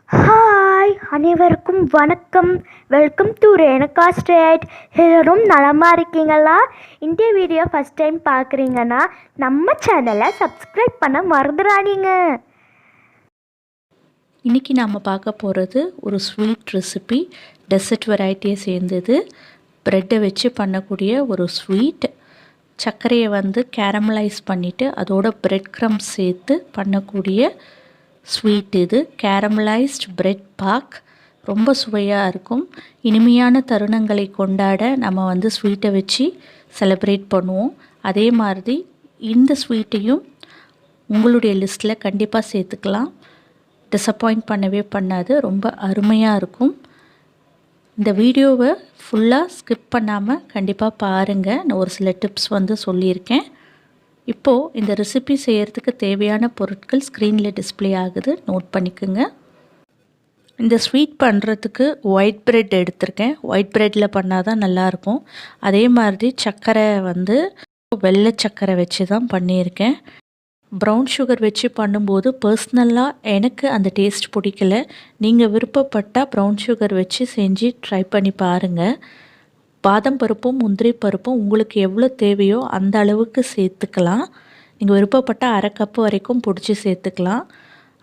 Hi அனைவருக்கும் வணக்கம். Welcome to Renuka straight. எல்லாரும் நலமாக இருக்கீங்களா? இந்த வீடியோ ஃபஸ்ட் டைம் பார்க்குறீங்கன்னா நம்ம சேனலை சப்ஸ்கிரைப் பண்ண மறந்துடாதீங்க. இன்றைக்கி நாம் பார்க்க போகிறது ஒரு ஸ்வீட் ரெசிபி, டெசர்ட் வெரைட்டியை சேர்ந்தது. ப்ரெட்டை வச்சு பண்ணக்கூடிய ஒரு ஸ்வீட். சர்க்கரையை கேரமலைஸ் பண்ணிவிட்டு அதோட பிரெட் க்ரம்ஸ் சேர்த்து பண்ணக்கூடிய ஸ்வீட் இது. கேரமலைஸ்ட் பிரெட் பாக் ரொம்ப சுவையாக இருக்கும். இனிமையான தருணங்களை கொண்டாட நம்ம ஸ்வீட்டை வச்சு செலிப்ரேட் பண்ணுவோம். அதே மாதிரி இந்த ஸ்வீட்டையும் உங்களுடைய லிஸ்ட்டில் கண்டிப்பாக சேர்த்துக்கலாம். டிசப்பாயிண்ட் பண்ணவே பண்ணாது, ரொம்ப அருமையாக இருக்கும். இந்த வீடியோவை ஃபுல்லாக ஸ்கிப் பண்ணாமல் கண்டிப்பாக பாருங்கள். நான் ஒரு சில டிப்ஸ் சொல்லியிருக்கேன். இப்போது இந்த ரெசிபி செய்கிறதுக்கு தேவையான பொருட்கள் ஸ்க்ரீனில் டிஸ்பிளே ஆகுது, நோட் பண்ணிக்கோங்க. இந்த ஸ்வீட் பண்ணுறதுக்கு ஒயிட் ப்ரெட் எடுத்திருக்கேன். ஒயிட் ப்ரெட்டில் பண்ணால் தான் நல்லாயிருக்கும். அதே மாதிரி சர்க்கரை வெள்ளை சர்க்கரை வச்சு தான் பண்ணியிருக்கேன். ப்ரௌன் சுகர் வச்சு பண்ணும்போது பர்சனலாக எனக்கு அந்த டேஸ்ட் பிடிக்கல. நீங்கள் விருப்பப்பட்டால் ப்ரௌன் சுகர் வச்சு செஞ்சு ட்ரை பண்ணி பாருங்கள். பாதாம் பருப்பும் முந்திரி பருப்பும் உங்களுக்கு எவ்வளோ தேவையோ அந்த அளவுக்கு சேர்த்துக்கலாம். நீங்கள் விருப்பப்பட்டால் அரை கப்பு வரைக்கும் பொடிச்சு சேர்த்துக்கலாம்.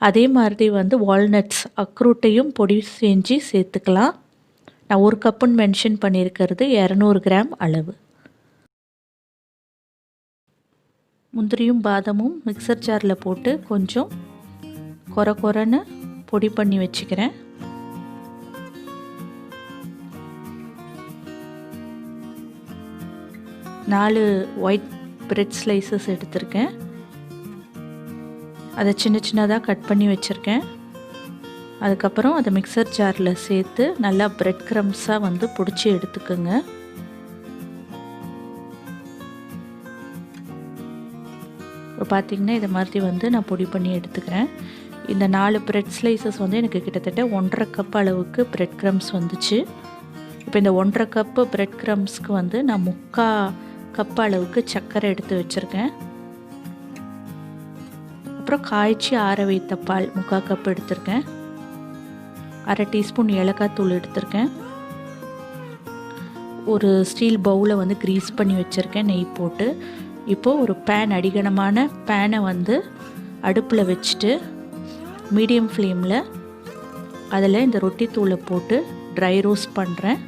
அதே மாதிரி வால்நட்ஸ் அக்ரூட்டையும் பொடி செஞ்சு சேர்த்துக்கலாம். நான் 1 கப்புன்னு மென்ஷன் பண்ணியிருக்கிறது 200 கிராம் அளவு. முந்திரியும் பாதாமும் மிக்சர் ஜாரில் போட்டு கொஞ்சம் கொரன்னு பொடி பண்ணி வச்சுக்கிறேன். நாலு ஒயிட் பிரெட் ஸ்லைசஸ் எடுத்திருக்கேன். அதை சின்ன சின்னதாக கட் பண்ணி வச்சுருக்கேன். அதுக்கப்புறம் அதை மிக்சர் ஜாரில் சேர்த்து நல்லா பிரெட் க்ரம்ஸாக பிடிச்சி எடுத்துக்கோங்க. இப்போ பார்த்திங்கன்னா இதை மாதிரி நான் பொடி பண்ணி எடுத்துக்கிறேன். இந்த 4 பிரெட் ஸ்லைசஸ் எனக்கு கிட்டத்தட்ட 1.5 கப் அளவுக்கு பிரெட் க்ரம்ஸ் வந்துச்சு. இப்போ இந்த 1.5 கப்பு பிரெட் க்ரம்ஸ்க்கு நான் 3/4 கப் அளவுக்கு சர்க்கரை எடுத்து வச்சுருக்கேன். அப்புறம் காய்ச்சி ஆற வைத்த பால் 3/4 கப் எடுத்திருக்கேன். அரை டீஸ்பூன் ஏலக்காய் தூள் எடுத்திருக்கேன். ஒரு ஸ்டீல் பவுலை க்ரீஸ் பண்ணி வச்சுருக்கேன் நெய் போட்டு. இப்போது ஒரு அடிகனமான பேனை அடுப்பில் வச்சுட்டு மீடியம் ஃப்ளேமில் அதில் இந்த ரொட்டி தூளை போட்டு ட்ரை ரோஸ்ட் பண்ணுறேன்.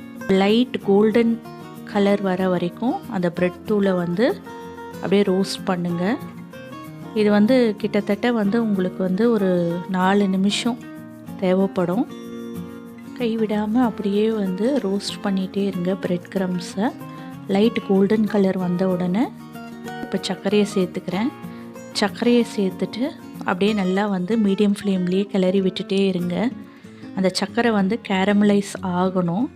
லைட் கோல்டன் கலர் வர வரைக்கும் அந்த பிரெட் தூளை அப்படியே ரோஸ்ட் பண்ணுங்கள். இது கிட்டத்தட்ட உங்களுக்கு ஒரு 4 நிமிஷம் தேவைப்படும். கைவிடாமல் அப்படியே ரோஸ்ட் பண்ணிகிட்டே இருங்க பிரெட் க்ரம்ஸை. லைட் கோல்டன் கலர் வந்த உடனே இப்போ சர்க்கரையை சேர்த்துக்கிறேன். சர்க்கரையை சேர்த்துட்டு அப்படியே நல்லா மீடியம் ஃப்ளேம்லேயே கிளறி விட்டுட்டே இருங்க. அந்த சர்க்கரை கேரமலைஸ் ஆகணும்.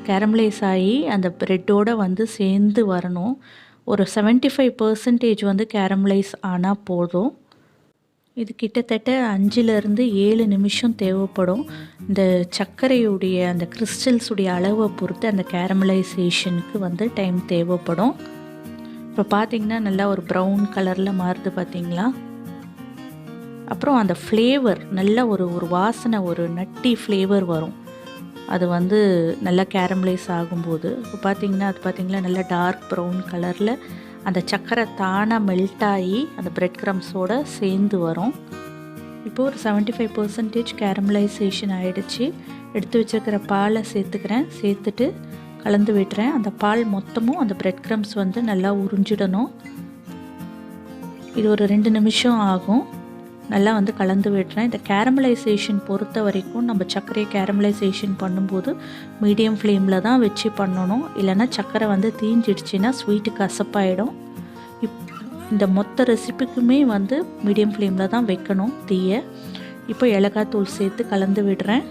கேரமலைஸ் ஆகி அந்த ப்ரெட்டோடு சேர்ந்து வரணும். ஒரு 75% கேரமலைஸ் ஆனால் போதும். இது கிட்டத்தட்ட 5லேருந்து 7 நிமிஷம் தேவைப்படும். இந்த சர்க்கரையுடைய அந்த கிறிஸ்டல்ஸுடைய அளவை பொறுத்து அந்த கேரமலைசேஷனுக்கு டைம் தேவைப்படும். இப்போ பார்த்திங்கன்னா நல்லா ஒரு ப்ரௌன் கலரில் மாறுது பார்த்திங்களா. அப்புறம் அந்த ஃப்ளேவர் நல்ல ஒரு வாசனை, ஒரு நட்டி ஃப்ளேவர் வரும். அது நல்லா கேரமலைஸ் ஆகும்போது இப்போ பார்த்திங்கன்னா நல்லா டார்க் ப்ரௌன் கலரில் அந்த சர்க்கரை தானாக மெல்ட் ஆகி அந்த பிரெட் க்ரம்ஸோடு சேர்ந்து வரும். இப்போது ஒரு 75% கேரமலைசேஷன் ஆகிடுச்சு. எடுத்து வச்சுருக்கிற பாலை சேர்த்துக்கிறேன். சேர்த்துட்டு கலந்து விட்டுறேன். அந்த பால் மொத்தமும் அந்த பிரெட் க்ரம்ஸ் நல்லா உறிஞ்சிடணும். இது ஒரு 2 நிமிஷம் ஆகும். நல்லா கலந்து விட்டுறேன். இந்த கேரமலைசேஷன் பொறுத்த வரைக்கும் நம்ம சர்க்கரையை கேரமலைசேஷன் பண்ணும்போது மீடியம் ஃப்ளேமில் தான் வச்சு பண்ணணும். இல்லைன்னா சர்க்கரை தீஞ்சிடுச்சுன்னா ஸ்வீட்டு கசப்பாயிடும். இந்த மொத்த ரெசிபிக்குமே மீடியம் ஃப்ளேமில் தான் வைக்கணும் தீயை. இப்போ ஏலக்காய் தூள் சேர்த்து கலந்து விடுறேன்.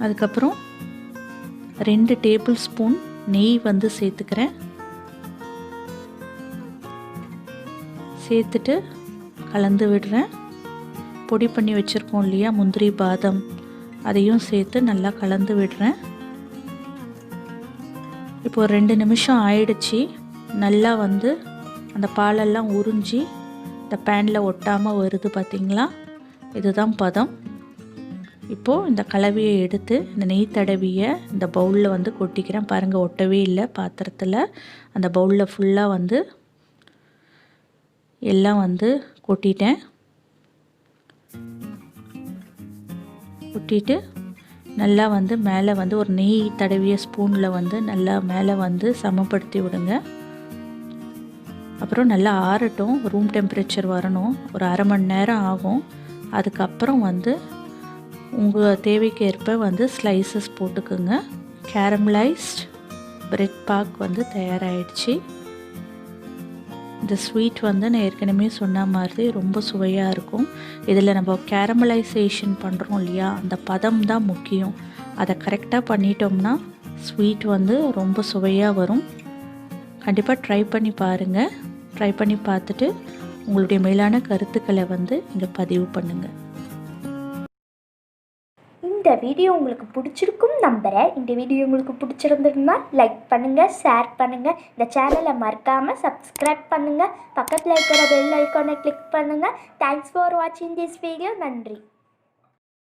அதுக்கப்புறம் 2 டேபிள் ஸ்பூன் நெய் சேர்த்துக்கிறேன். சேர்த்துட்டு கலந்து விடுறேன். பொடி பண்ணி வச்சுருக்கோம் இல்லையா முந்திரி பாதாம், அதையும் சேர்த்து நல்லா கலந்து விடுறேன். இப்போது 2 நிமிஷம் ஆயிடுச்சு. நல்லா அந்த பாலெல்லாம் உறிஞ்சி இந்த பேனில் ஒட்டாமல் வருது பார்த்திங்களா, இதுதான் பதம். இப்போது இந்த கலவையை எடுத்து இந்த நெய் தடவியை இந்த பவுலில் வந்து கொட்டிக்கிறேன். பாருங்கள், ஒட்டவே இல்லை பாத்திரத்தில். அந்த பவுலில் ஃபுல்லாக வந்து எல்லாம் வந்து கொட்டிட்டேன். கொட்டிட்டு நல்லா வந்து மேலே வந்து ஒரு நெய் தடவிய ஸ்பூனில் வந்து நல்லா மேலே வந்து சமப்படுத்தி விடுங்க. அப்புறம் நல்லா ஆறட்டும், ரூம் டெம்பரேச்சர் வரணும். ஒரு அரை மணி நேரம் ஆகும். அதுக்கப்புறம் வந்து உங்கள் தேவைக்கேற்ப வந்து ஸ்லைசஸ் போட்டுக்குங்க. கேரமலைஸ்ட் பிரெட் பாக் வந்து தயாராகிடுச்சு. இந்த ஸ்வீட் வந்து நான் ஏற்கனவே சொன்ன மாதிரி ரொம்ப சுவையாக இருக்கும். இதில் நம்ம கேரமலைசேஷன் பண்ணுறோம் இல்லையா, அந்த பதம் தான் முக்கியம். அதை கரெக்டாக பண்ணிட்டோம்னா ஸ்வீட் வந்து ரொம்ப சுவையாக வரும். கண்டிப்பாக ட்ரை பண்ணி பாருங்கள். ட்ரை பண்ணி பார்த்துட்டு உங்களுடைய மேலான கருத்துக்களை வந்து இங்கே பதிவு பண்ணுங்கள். இந்த வீடியோ உங்களுக்கு பிடிச்சிருக்கும் நம்புகிறேன். இந்த வீடியோ உங்களுக்கு பிடிச்சிருந்ததுன்னா லைக் பண்ணுங்கள், ஷேர் பண்ணுங்கள். இந்த சேனலை மறக்காமல் சப்ஸ்கிரைப் பண்ணுங்கள். பக்கத்தில் இருக்கிற பெல் ஐக்கானை கிளிக் பண்ணுங்கள். தேங்க்ஸ் ஃபார் வாட்சிங் திஸ் வீடியோ. நன்றி.